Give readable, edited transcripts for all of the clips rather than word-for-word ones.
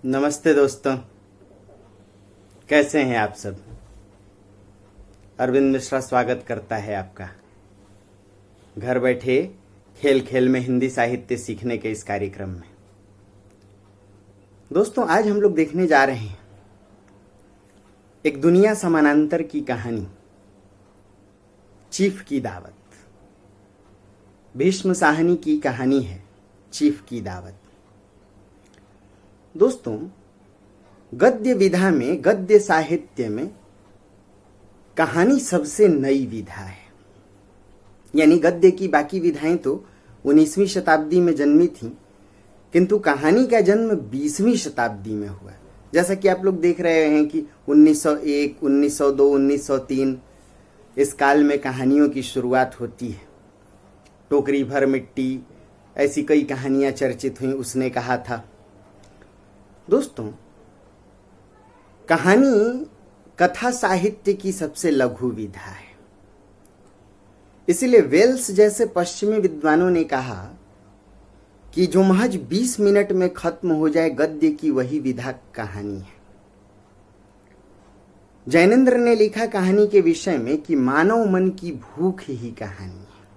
नमस्ते दोस्तों, कैसे हैं आप सब। अरविंद मिश्रा स्वागत करता है आपका घर बैठे खेल खेल में हिंदी साहित्य सीखने के इस कार्यक्रम में। दोस्तों, आज हम लोग देखने जा रहे हैं एक दुनिया समानांतर की कहानी, चीफ की दावत। भीष्म साहनी की कहानी है चीफ की दावत। दोस्तों, गद्य विधा में, गद्य साहित्य में कहानी सबसे नई विधा है। यानी गद्य की बाकी विधाएं तो 19वीं शताब्दी में जन्मी थीं, किंतु कहानी का जन्म 20वीं शताब्दी में हुआ। जैसा कि आप लोग देख रहे हैं कि 1901, 1902, 1903 इस काल में कहानियों की शुरुआत होती है। टोकरी भर मिट्टी, ऐसी कई कहानियां चर्चित हुई। उसने कहा था। दोस्तों, कहानी कथा साहित्य की सबसे लघु विधा है। इसलिए वेल्स जैसे पश्चिमी विद्वानों ने कहा कि जो महज 20 मिनट में खत्म हो जाए गद्य की, वही विधा कहानी है। जैनेन्द्र ने लिखा कहानी के विषय में कि मानव मन की भूख ही कहानी है।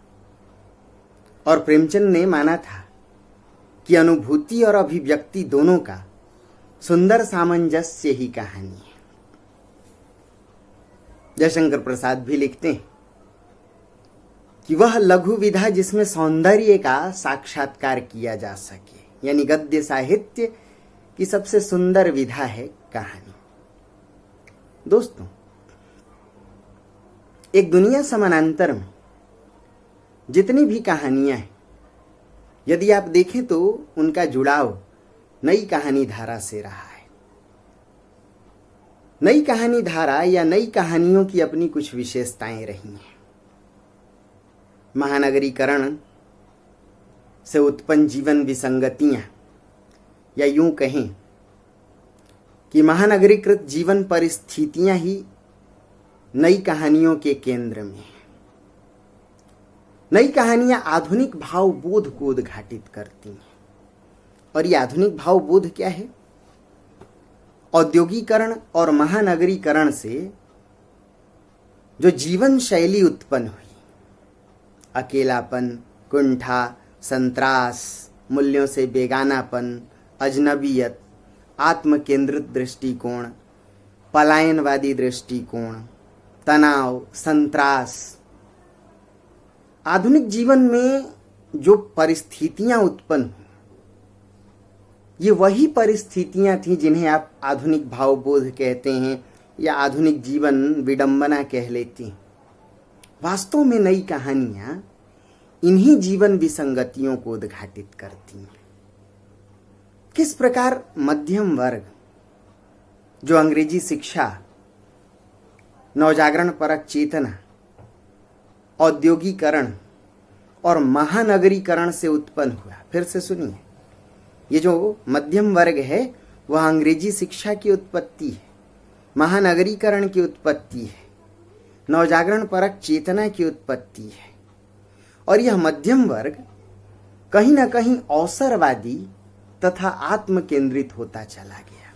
और प्रेमचंद ने माना था कि अनुभूति और अभिव्यक्ति दोनों का सुंदर सामंजस्य ही कहानी है। जयशंकर प्रसाद भी लिखते हैं कि वह लघु विधा जिसमें सौंदर्य का साक्षात्कार किया जा सके। यानी गद्य साहित्य की सबसे सुंदर विधा है कहानी। दोस्तों, एक दुनिया समानांतर में जितनी भी कहानियां हैं, यदि आप देखें तो उनका जुड़ाव नई कहानी धारा से रहा है। नई कहानी धारा या नई कहानियों की अपनी कुछ विशेषताएं रही हैं। महानगरीकरण से उत्पन्न जीवन विसंगतियां, या यूं कहें कि महानगरीकृत जीवन परिस्थितियां ही नई कहानियों के केंद्र में हैं। नई कहानियां आधुनिक भावबोध को उद्घाटित करती हैं। और ये आधुनिक भावबोध क्या है? औद्योगिकरण और महानगरीकरण से जो जीवन शैली उत्पन्न हुई, अकेलापन, कुंठा, संत्रास, मूल्यों से बेगानापन, अजनबियत, आत्मकेंद्रित दृष्टिकोण, पलायनवादी दृष्टिकोण, तनाव, संत्रास, आधुनिक जीवन में जो परिस्थितियां उत्पन्न हुई, ये वही परिस्थितियां थीं जिन्हें आप आधुनिक भावबोध कहते हैं या आधुनिक जीवन विडंबना कह लेती हैं। वास्तव में नई कहानियां इन्हीं जीवन विसंगतियों को उद्घाटित करती हैं। किस प्रकार मध्यम वर्ग, जो अंग्रेजी शिक्षा, नवजागरण परक चेतना, औद्योगिकरण और महानगरीकरण से उत्पन्न हुआ। फिर से सुनिए, ये जो मध्यम वर्ग है वह अंग्रेजी शिक्षा की उत्पत्ति है, महानगरीकरण की उत्पत्ति है, नवजागरण परक चेतना की उत्पत्ति है। और यह मध्यम वर्ग कहीं ना कहीं अवसरवादी तथा आत्म केंद्रित होता चला गया।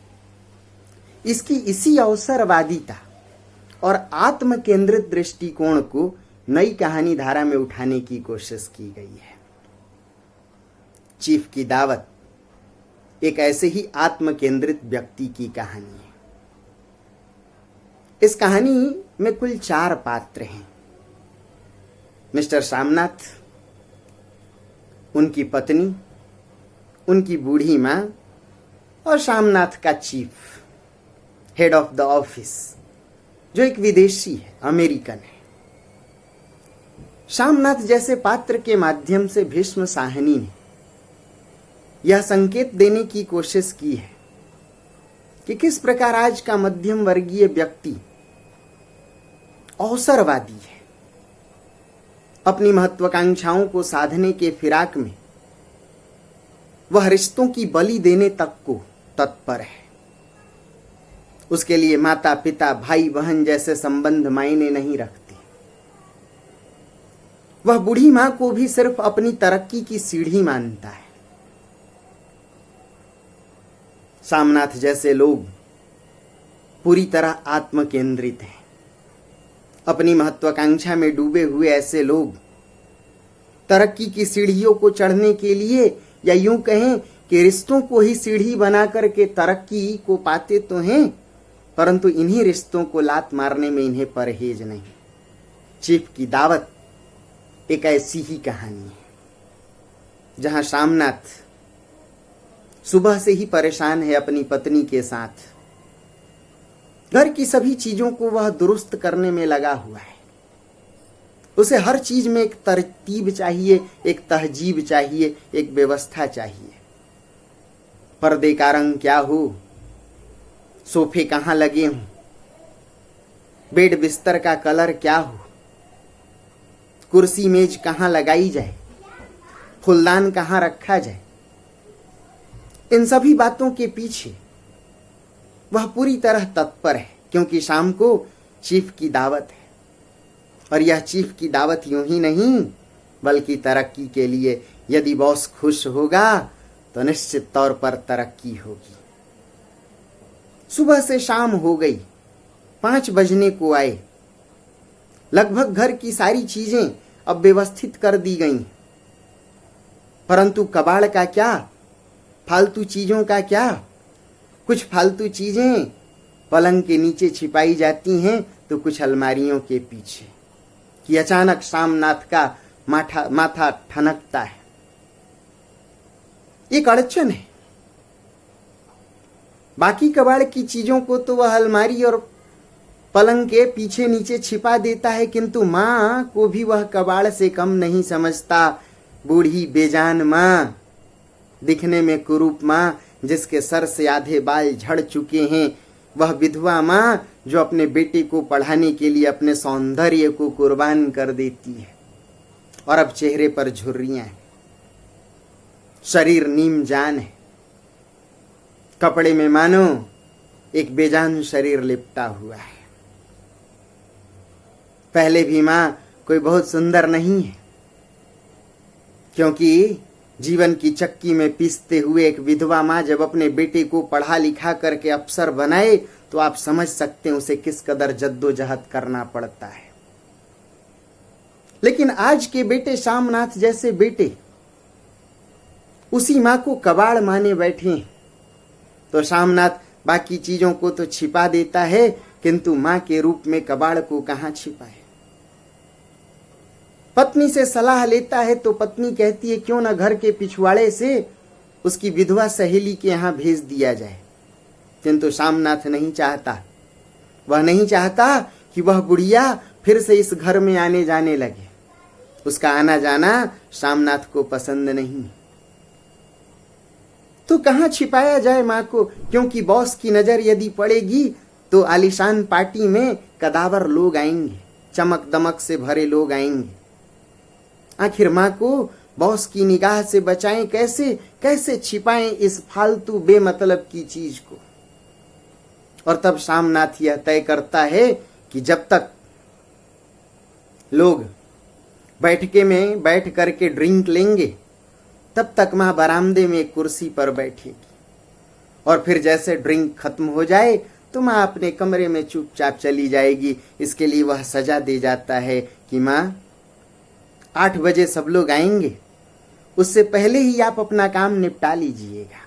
इसकी इसी अवसरवादिता और आत्म केंद्रित दृष्टिकोण को नई कहानी धारा में उठाने की कोशिश की गई है। चीफ की दावत एक ऐसे ही आत्म केंद्रित व्यक्ति की कहानी है। इस कहानी में कुल 4 पात्र हैं। मिस्टर शामनाथ, उनकी पत्नी, उनकी बूढ़ी मां और शामनाथ का chief, head of the office, जो एक विदेशी है, अमेरिकन है। शामनाथ जैसे पात्र के माध्यम से भीष्म साहनी ने यह संकेत देने की कोशिश की है कि किस प्रकार आज का मध्यम वर्गीय व्यक्ति अवसरवादी है, अपनी महत्वाकांक्षाओं को साधने के फिराक में वह रिश्तों की बलि देने तक को तत्पर है। उसके लिए माता पिता, भाई बहन जैसे संबंध मायने नहीं रखते। वह बूढ़ी मां को भी सिर्फ अपनी तरक्की की सीढ़ी मानता है। सामनाथ जैसे लोग पूरी तरह आत्म केंद्रित हैं। अपनी महत्वाकांक्षा में डूबे हुए ऐसे लोग तरक्की की सीढ़ियों को चढ़ने के लिए, या यूं कहें कि रिश्तों को ही सीढ़ी बना करके तरक्की को पाते तो हैं, परंतु इन्हीं रिश्तों को लात मारने में इन्हें परहेज नहीं। चीफ की दावत एक ऐसी ही कहानी है जहां शामनाथ सुबह से ही परेशान है अपनी पत्नी के साथ। घर की सभी चीजों को वह दुरुस्त करने में लगा हुआ है। उसे हर चीज में एक तरतीब चाहिए, एक तहजीब चाहिए, एक व्यवस्था चाहिए। पर्दे का रंग क्या हो, सोफे कहां लगे हों, बेड बिस्तर का कलर क्या हो, कुर्सी मेज कहां लगाई जाए, फूलदान कहां रखा जाए, इन सभी बातों के पीछे वह पूरी तरह तत्पर है, क्योंकि शाम को चीफ की दावत है। और यह चीफ की दावत यूं ही नहीं, बल्कि तरक्की के लिए। यदि बॉस खुश होगा तो निश्चित तौर पर तरक्की होगी। सुबह से शाम हो गई, 5 बजने को आए। लगभग घर की सारी चीजें अब व्यवस्थित कर दी गई, परंतु कबाड़ का क्या, फालतू चीजों का क्या। कुछ फालतू चीजें पलंग के नीचे छिपाई जाती हैं, तो कुछ अलमारियों के पीछे, कि अचानक शामनाथ का माथा ठनकता है। एक अड़चन है। बाकी कबाड़ की चीजों को तो वह अलमारी और पलंग के पीछे नीचे छिपा देता है, किंतु मां को भी वह कबाड़ से कम नहीं समझता। बूढ़ी बेजान मां, दिखने में कुरूप मां, जिसके सर से आधे बाल झड़ चुके हैं, वह विधवा मां जो अपने बेटे को पढ़ाने के लिए अपने सौंदर्य को कुर्बान कर देती है, और अब चेहरे पर झुर्रियां हैं, शरीर नीम जान है, कपड़े में मानो एक बेजान शरीर लिपटा हुआ है। पहले भी मां कोई बहुत सुंदर नहीं है, क्योंकि जीवन की चक्की में पीसते हुए एक विधवा मां जब अपने बेटे को पढ़ा लिखा करके अफसर बनाए, तो आप समझ सकते हैं उसे किस कदर जद्दोजहद करना पड़ता है। लेकिन आज के बेटे, शामनाथ जैसे बेटे, उसी मां को कबाड़ माने बैठे हैं। तो शामनाथ बाकी चीजों को तो छिपा देता है, किंतु मां के रूप में कबाड़ को कहां छिपाए। पत्नी से सलाह लेता है तो पत्नी कहती है क्यों ना घर के पिछवाड़े से उसकी विधवा सहेली के यहां भेज दिया जाए, किंतु शामनाथ नहीं चाहता। वह नहीं चाहता कि वह बुढ़िया फिर से इस घर में आने जाने लगे। उसका आना जाना शामनाथ को पसंद नहीं। तो कहां छिपाया जाए मां को, क्योंकि बॉस की नजर यदि पड़ेगी तो आलीशान पार्टी में कदावर लोग आएंगे, चमक दमक से भरे लोग आएंगे। आखिर मां को बॉस की निगाह से बचाएं कैसे, कैसे छिपाएं इस फालतू बेमतलब की चीज को। और तब शामनाथ यह तय करता है कि जब तक लोग बैठके में बैठ करके ड्रिंक लेंगे, तब तक मां बरामदे में एक कुर्सी पर बैठेगी, और फिर जैसे ड्रिंक खत्म हो जाए तो मां अपने कमरे में चुपचाप चली जाएगी। इसके लिए वह सजा दे जाता है कि मां 8 बजे सब लोग आएंगे, उससे पहले ही आप अपना काम निपटा लीजिएगा,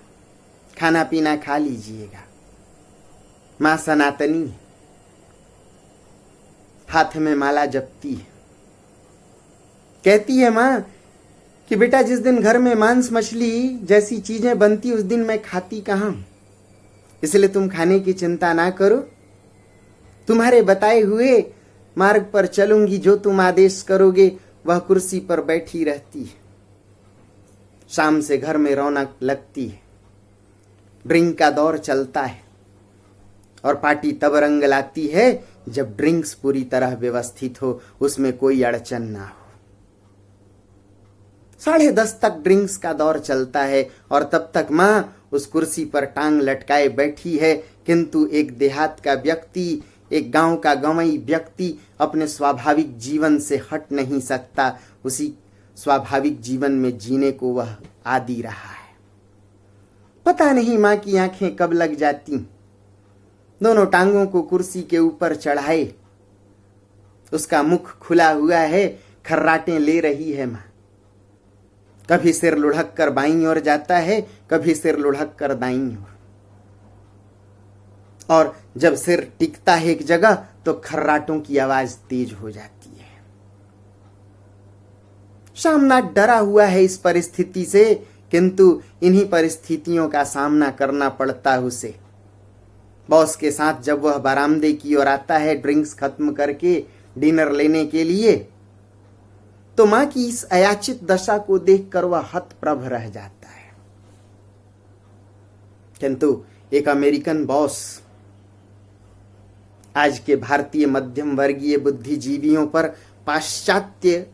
खाना पीना खा लीजिएगा। मां सनातनी है, हाथ में माला जपती है। कहती है मां कि बेटा जिस दिन घर में मांस मछली जैसी चीजें बनती उस दिन मैं खाती कहां हूं, इसलिए तुम खाने की चिंता ना करो, तुम्हारे बताए हुए मार्ग पर चलूंगी, जो तुम आदेश करोगे वह कुर्सी पर बैठी रहती है। शाम से घर में रौनक लगती है, ड्रिंक का दौर चलता है, और पार्टी तब रंग लाती है जब ड्रिंक्स पूरी तरह व्यवस्थित हो, उसमें कोई अड़चन ना हो। 10:30 तक ड्रिंक्स का दौर चलता है, और तब तक मां उस कुर्सी पर टांग लटकाए बैठी है। किंतु एक देहात का व्यक्ति, एक गांव का गंवई व्यक्ति अपने स्वाभाविक जीवन से हट नहीं सकता। उसी स्वाभाविक जीवन में जीने को वह आदी रहा है। पता नहीं माँ की आंखें कब लग जाती। दोनों टांगों को कुर्सी के ऊपर चढ़ाए, उसका मुख खुला हुआ है, खर्राटें ले रही है माँ। कभी सिर लुढ़क कर बाईं ओर जाता है, कभी सिर लुढ़क कर दाईं ओर। और जब सिर टिकता है एक जगह तो खर्राटों की आवाज तेज हो जाती है। शामनाथ डरा हुआ है इस परिस्थिति से, किंतु इन्हीं परिस्थितियों का सामना करना पड़ता है उसे। बॉस के साथ जब वह बरामदे की ओर आता है ड्रिंक्स खत्म करके डिनर लेने के लिए, तो मां की इस अयाचित दशा को देखकर वह हतप्रभ रह जाता है। किंतु एक अमेरिकन बॉस आज के भारतीय मध्यम वर्गीय बुद्धिजीवियों पर पाश्चात्य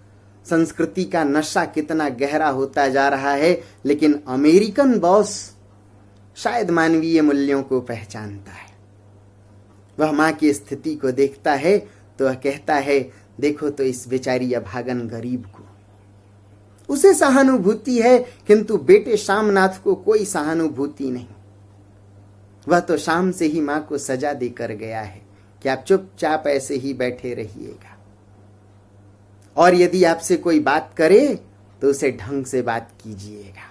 संस्कृति का नशा कितना गहरा होता जा रहा है, लेकिन अमेरिकन बॉस शायद मानवीय मूल्यों को पहचानता है। वह मां की स्थिति को देखता है तो वह कहता है, देखो तो इस बेचारी अभागन गरीब को। उसे सहानुभूति है, किंतु बेटे शामनाथ को कोई सहानुभूति नहीं। वह तो शाम से ही मां को सजा देकर गया है कि आप चुपचाप ऐसे ही बैठे रहिएगा, और यदि आपसे कोई बात करे तो उसे ढंग से बात कीजिएगा।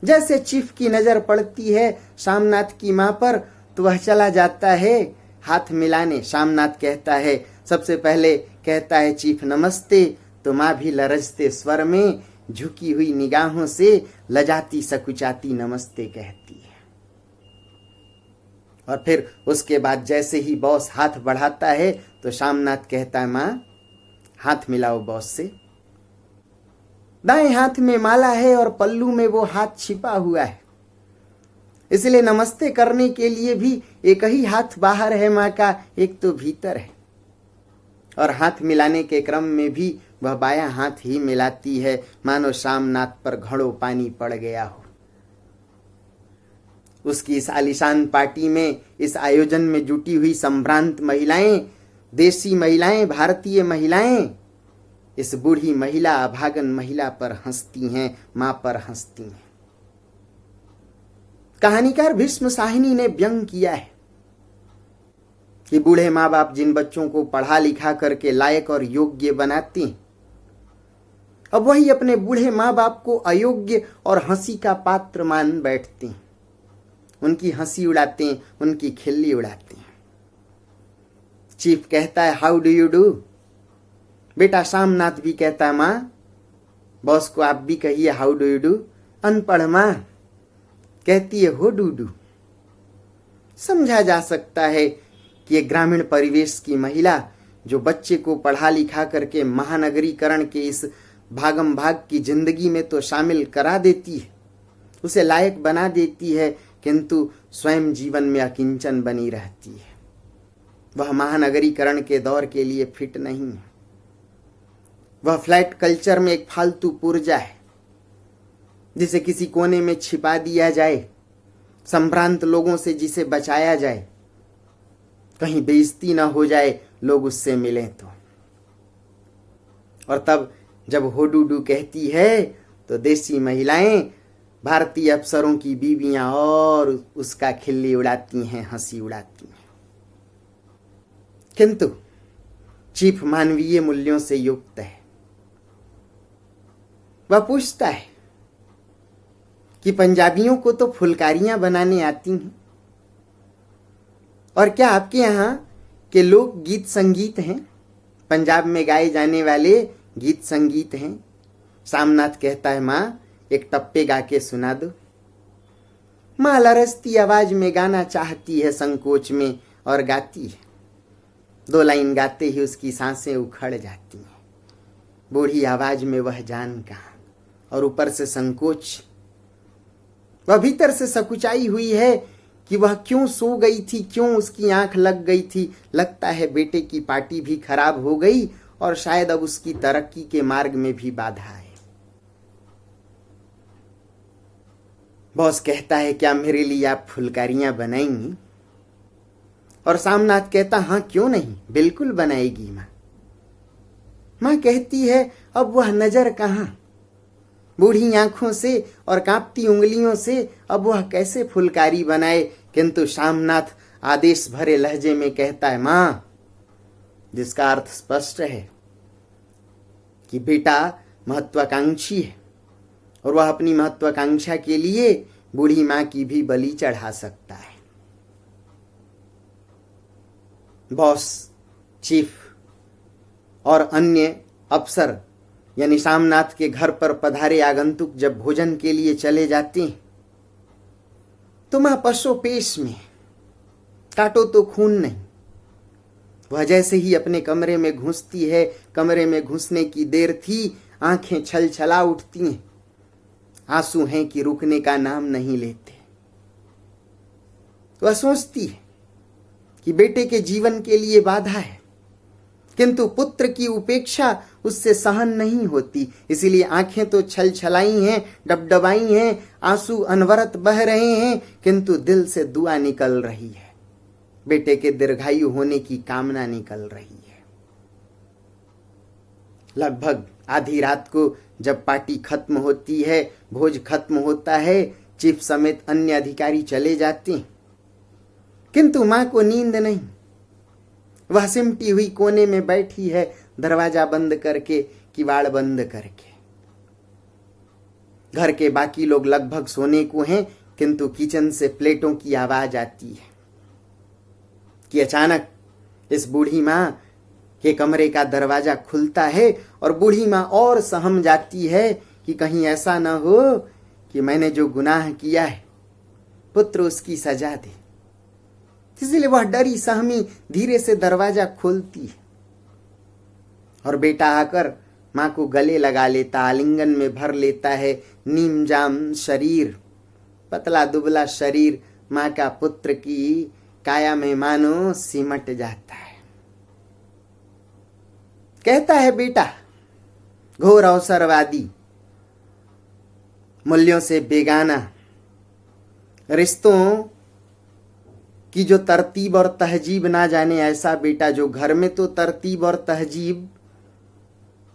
जैसे चीफ की नजर पड़ती है शामनाथ की मां पर तो वह चला जाता है हाथ मिलाने। शामनाथ कहता है, सबसे पहले कहता है चीफ नमस्ते, तो मां भी लरजते स्वर में झुकी हुई निगाहों से लजाती सकुचाती नमस्ते कहती है। और फिर उसके बाद जैसे ही बॉस हाथ बढ़ाता है तो शामनाथ कहता है, मां हाथ मिलाओ बॉस से। दाएं हाथ में माला है और पल्लू में वो हाथ छिपा हुआ है, इसलिए नमस्ते करने के लिए भी एक ही हाथ बाहर है मां का, एक तो भीतर है। और हाथ मिलाने के क्रम में भी वह बायां हाथ ही मिलाती है, मानो शामनाथ पर घड़ों पानी पड़ गया हो। उसकी इस आलीशान पार्टी में, इस आयोजन में जुटी हुई संभ्रांत महिलाएं, देसी महिलाएं, भारतीय महिलाएं इस बूढ़ी महिला, अभागन महिला पर हंसती हैं, मां पर हंसती हैं। कहानीकार भीष्म साहिनी ने व्यंग किया है कि बूढ़े माँ बाप जिन बच्चों को पढ़ा लिखा करके लायक और योग्य बनाते हैं, अब वही अपने बूढ़े माँ बाप को अयोग्य और हंसी का पात्र मान बैठते हैं। उनकी हंसी उड़ाते हैं, उनकी खिल्ली उड़ाते हैं। चीफ कहता है, हाउ डू यू डू। बेटा शामनाथ भी कहता है, माँ बॉस को आप भी कहिए हाउ डू यू डू। अनपढ़ माँ कहती है, हो डू डू। समझा जा सकता है कि एक ग्रामीण परिवेश की महिला जो बच्चे को पढ़ा लिखा करके महानगरीकरण के इस भागम भाग की जिंदगी में तो शामिल करा देती है, उसे लायक बना देती है, किंतु स्वयं जीवन में अकिंचन बनी रहती है। वह महानगरीकरण के दौर के लिए फिट नहीं है। वह फ्लैट कल्चर में एक फालतू पुर्जा है जिसे किसी कोने में छिपा दिया जाए, संभ्रांत लोगों से जिसे बचाया जाए, कहीं बेइज्जती ना हो जाए लोग उससे मिलें तो। और तब जब हो डू डू कहती है तो देसी महिलाएं, भारतीय अफसरों की बीवियां और उसका खिल्ली उड़ाती हैं, हंसी उड़ाती हैं। किंतु चीफ मानवीय मूल्यों से युक्त है। वह पूछता है कि पंजाबियों को तो फुलकारियां बनाने आती हैं, और क्या आपके यहाँ के लोक गीत संगीत हैं, पंजाब में गाए जाने वाले गीत संगीत हैं। शामनाथ कहता है, माँ एक टप्पे गा के सुना दो। माँ लरजती आवाज में गाना चाहती है, संकोच में, और गाती है। 2 लाइन गाते ही उसकी सांसें उखड़ जाती हैं। बूढ़ी आवाज में वह जान कहाँ, और ऊपर से संकोच। वह भीतर से सकुचाई हुई है कि वह क्यों सो गई थी, क्यों उसकी आंख लग गई थी। लगता है बेटे की पार्टी भी खराब हो गई और शायद अब उसकी तरक्की के मार्ग में भी बाधा है। बॉस कहता है, क्या मेरे लिए आप फुलकारियां बनाएंगी? और शामनाथ कहता, हाँ क्यों नहीं, बिल्कुल बनाएगी माँ। माँ कहती है, अब वह नजर कहाँ, बूढ़ी आंखों से और कांपती उंगलियों से अब वह कैसे फुलकारी बनाए, किंतु श्यामनाथ आदेश भरे लहजे में कहता है, मां, जिसका अर्थ स्पष्ट है कि बेटा महत्वाकांक्षी है और वह अपनी महत्वाकांक्षा के लिए बूढ़ी मां की भी बलि चढ़ा सकता है। बॉस, चीफ और अन्य अफसर यानी श्यामनाथ के घर पर पधारे आगंतुक जब भोजन के लिए चले जाते हैं तो मां पशोपेश में, काटो तो खून नहीं। वह जैसे ही अपने कमरे में घुसती है, कमरे में घुसने की देर थी, आंखें छल छला उठती हैं, आंसू हैं कि रुकने का नाम नहीं लेते। वह सोचती है कि बेटे के जीवन के लिए बाधा है, किंतु पुत्र की उपेक्षा उससे सहन नहीं होती, इसीलिए आंखें तो छल छलाई हैं, डबडबाई हैं, आंसू अनवरत बह रहे हैं, किंतु दिल से दुआ निकल रही है, बेटे के दीर्घायु होने की कामना निकल रही है। लगभग आधी रात को जब पार्टी खत्म होती है, भोज खत्म होता है, चीफ समेत अन्य अधिकारी चले जाते हैं, किंतु मां को नींद नहीं। वह सिमटी हुई कोने में बैठी है, दरवाजा बंद करके, किवाड़ बंद करके। घर के बाकी लोग लगभग सोने को हैं, किंतु किचन से प्लेटों की आवाज आती है कि अचानक इस बूढ़ी मां के कमरे का दरवाजा खुलता है और बूढ़ी मां और सहम जाती है कि कहीं ऐसा न हो कि मैंने जो गुनाह किया है पुत्र उसकी सजा दे। इसलिए वह डरी सहमी धीरे से दरवाजा खोलती है और बेटा आकर मां को गले लगा लेता, आलिंगन में भर लेता है। नीम जाम शरीर, पतला दुबला शरीर मां का पुत्र की काया में मानो सिमट जाता है। कहता है, बेटा घोर अवसरवादी, मूल्यों से बेगाना, रिश्तों की जो तरतीब और तहजीब ना जाने ऐसा बेटा, जो घर में तो तरतीब और तहजीब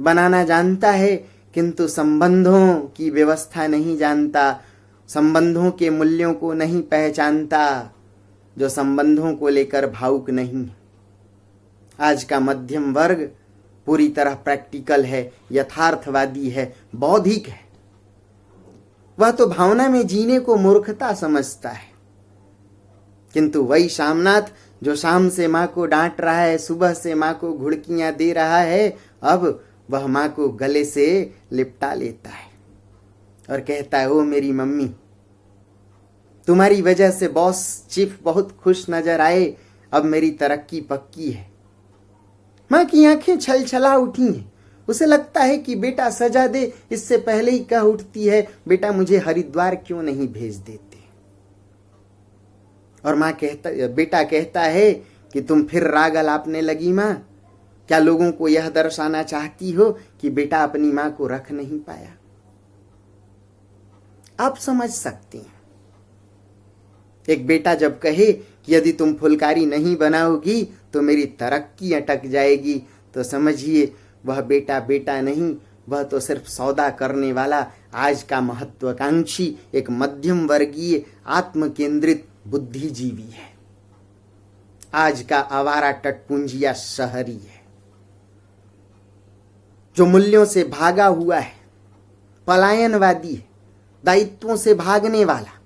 बनाना जानता है किंतु संबंधों की व्यवस्था नहीं जानता, संबंधों के मूल्यों को नहीं पहचानता, जो संबंधों को लेकर भावुक नहीं। आज का मध्यम वर्ग पूरी तरह प्रैक्टिकल है, यथार्थवादी है, बौद्धिक है। वह तो भावना में जीने को मूर्खता समझता है, किंतु वही श्यामनाथ जो शाम से मां को डांट रहा है, सुबह से मां को घुड़कियां दे रहा है, अब वह मां को गले से लिपटा लेता है और कहता है, ओ मेरी मम्मी, तुम्हारी वजह से बॉस चीफ बहुत खुश नजर आए, अब मेरी तरक्की पक्की है। मां की आंखें छल छला उठी हैं, उसे लगता है कि बेटा सजा दे, इससे पहले ही कह उठती है, बेटा मुझे हरिद्वार क्यों नहीं भेज देते। और बेटा कहता है कि तुम फिर राग अलापने लगी मां, क्या लोगों को यह दर्शाना चाहती हो कि बेटा अपनी मां को रख नहीं पाया। आप समझ सकते हैं, एक बेटा जब कहे कि यदि तुम फुलकारी नहीं बनाओगी तो मेरी तरक्की अटक जाएगी, तो समझिए वह बेटा बेटा नहीं, वह तो सिर्फ सौदा करने वाला आज का महत्वाकांक्षी एक मध्यम वर्गीय आत्म केंद्रित बुद्धिजीवी है। आज का आवारा टटपुंजिया शहरी है, जो मूल्यों से भागा हुआ है, पलायनवादी है, दायित्वों से भागने वाला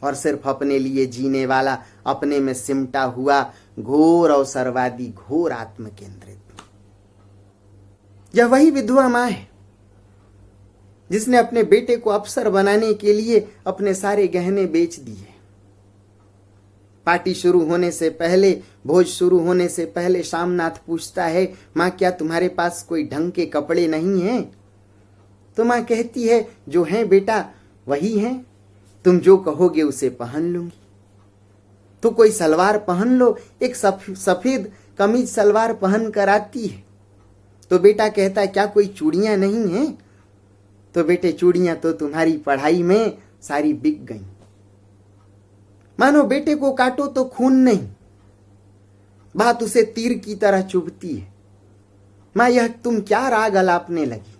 और सिर्फ अपने लिए जीने वाला, अपने में सिमटा हुआ घोर अवसरवादी, घोर आत्म केंद्रित। यह वही विधवा मां है जिसने अपने बेटे को अफसर बनाने के लिए अपने सारे गहने बेच दिए। पार्टी शुरू होने से पहले, भोज शुरू होने से पहले श्यामनाथ पूछता है, मां क्या तुम्हारे पास कोई ढंग के कपड़े नहीं हैं? तो मां कहती है, जो हैं बेटा वही हैं, तुम जो कहोगे उसे पहन लूंगी। तो कोई सलवार पहन लो, एक सफेद कमीज सलवार पहन कर आती है। तो बेटा कहता है, क्या कोई चूड़ियां नहीं हैं? तो बेटे चूड़ियां तो तुम्हारी पढ़ाई में सारी बिक गई। मानो बेटे को काटो तो खून नहीं, बात उसे तीर की तरह चुभती है। मां यह तुम क्या राग अलापने लगी?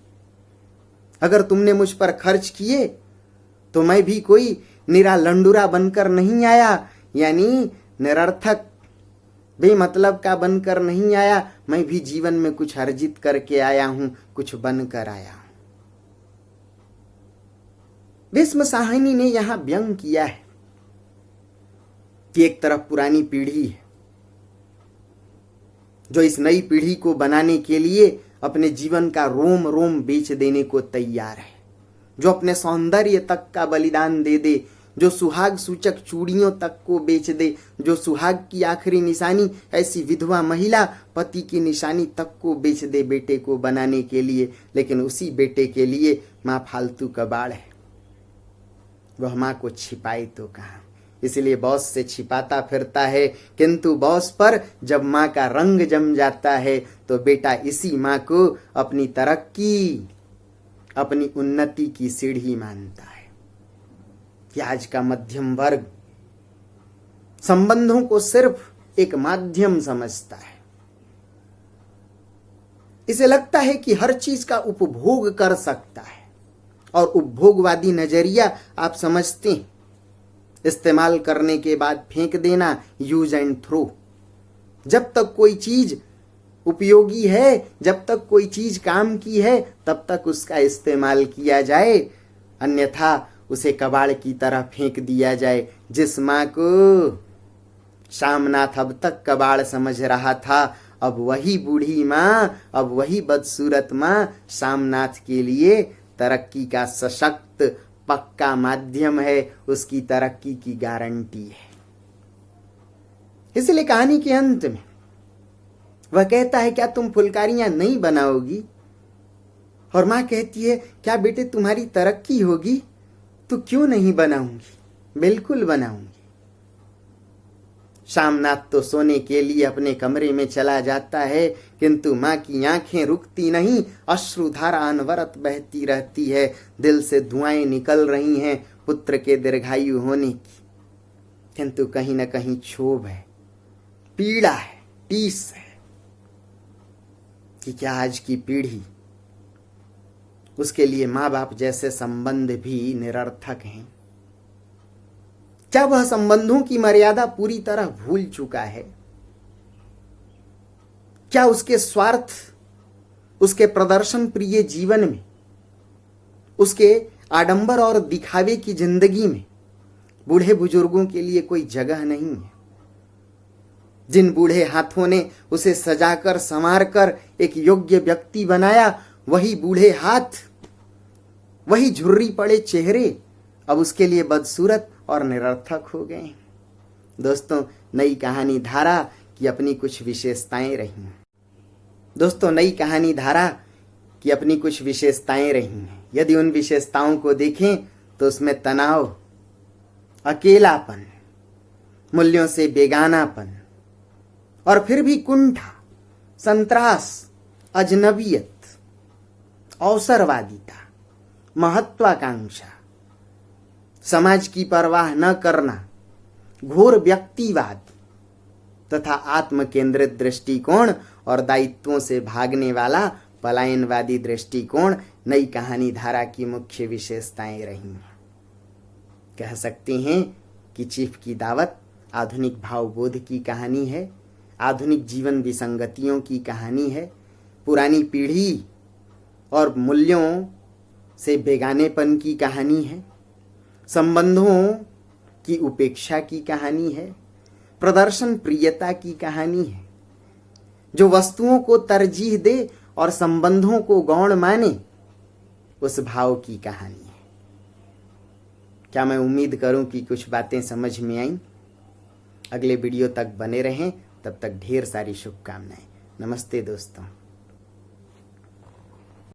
अगर तुमने मुझ पर खर्च किए तो मैं भी कोई निरा लंडूरा बनकर नहीं आया, यानी निरर्थक बेमतलब का बनकर नहीं आया। मैं भी जीवन में कुछ अर्जित करके आया हूं, कुछ बनकर आया हूं। भीष्म साहनी ने यहां व्यंग किया है कि एक तरफ पुरानी पीढ़ी है जो इस नई पीढ़ी को बनाने के लिए अपने जीवन का रोम रोम बेच देने को तैयार है, जो अपने सौंदर्य तक का बलिदान दे दे, जो सुहाग सूचक चूड़ियों तक को बेच दे, जो सुहाग की आखिरी निशानी ऐसी विधवा महिला पति की निशानी तक को बेच दे बेटे को बनाने के लिए। लेकिन उसी बेटे के लिए माँ फालतू कबाड़ है, वह माँ को छिपाए तो कहाँ, इसलिए बॉस से छिपाता फिरता है। किंतु बॉस पर जब माँ का रंग जम जाता है तो बेटा इसी माँ को अपनी तरक्की, अपनी उन्नति की सीढ़ी मानता है। कि आज का मध्यम वर्ग संबंधों को सिर्फ एक माध्यम समझता है। इसे लगता है कि हर चीज का उपभोग कर सकता है, और उपभोगवादी नजरिया आप समझते हैं, इस्तेमाल करने के बाद फेंक देना, यूज एंड थ्रो। जब तक कोई चीज उपयोगी है, जब तक कोई चीज काम की है, तब तक उसका इस्तेमाल किया जाए, अन्यथा उसे कबाड़ की तरह फेंक दिया जाए। जिस माँ को शामनाथ अब तक कबाड़ समझ रहा था, अब वही बूढ़ी माँ, अब वही बदसूरत माँ शामनाथ के लिए तरक्की का सशक्त पक्का माध्यम है, उसकी तरक्की की गारंटी है। इसलिए कहानी के अंत में वह कहता है, क्या तुम फुलकारियां नहीं बनाओगी? और मां कहती है, क्या बेटे तुम्हारी तरक्की होगी? तो क्यों नहीं बनाऊंगी, बिल्कुल बनाऊंगी। शामनाथ तो सोने के लिए अपने कमरे में चला जाता है, किंतु माँ की आंखें रुकती नहीं, अश्रुधारा अनवरत बहती रहती है, दिल से धुआएं निकल रही हैं पुत्र के दीर्घायु होने की। किंतु कहीं न कहीं क्षोभ है, पीड़ा है, टीस है कि क्या आज की पीढ़ी, उसके लिए माँ बाप जैसे संबंध भी निरर्थक हैं। क्या वह संबंधों की मर्यादा पूरी तरह भूल चुका है? क्या उसके स्वार्थ, उसके प्रदर्शन प्रिय जीवन में, उसके आडंबर और दिखावे की जिंदगी में बूढ़े बुजुर्गों के लिए कोई जगह नहीं है? जिन बूढ़े हाथों ने उसे सजाकर संवारकर एक योग्य व्यक्ति बनाया, वही बूढ़े हाथ, वही झुर्री पड़े चेहरे अब उसके लिए बदसूरत और निरर्थक हो गए। दोस्तों, नई कहानी धारा की अपनी कुछ विशेषताएं रही हैं। दोस्तों, नई कहानी धारा की अपनी कुछ विशेषताएं रही हैं। यदि उन विशेषताओं को देखें तो उसमें तनाव, अकेलापन, मूल्यों से बेगानापन, और फिर भी कुंठा, संत्रास, अजनबियत, अवसरवादिता, महत्वाकांक्षा, समाज की परवाह न करना, घोर व्यक्तिवाद तथा आत्म केंद्रित दृष्टिकोण और दायित्वों से भागने वाला पलायनवादी दृष्टिकोण नई कहानी धारा की मुख्य विशेषताएं रही हैं। कह सकते हैं कि चीफ की दावत आधुनिक भावबोध की कहानी है, आधुनिक जीवन विसंगतियों की कहानी है, पुरानी पीढ़ी और मूल्यों से बेगानेपन की कहानी है, संबंधों की उपेक्षा की कहानी है, प्रदर्शन प्रियता की कहानी है, जो वस्तुओं को तरजीह दे और संबंधों को गौण माने, उस भाव की कहानी है। क्या मैं उम्मीद करूं कि कुछ बातें समझ में आईं? अगले वीडियो तक बने रहें, तब तक ढेर सारी शुभकामनाएं। नमस्ते दोस्तों।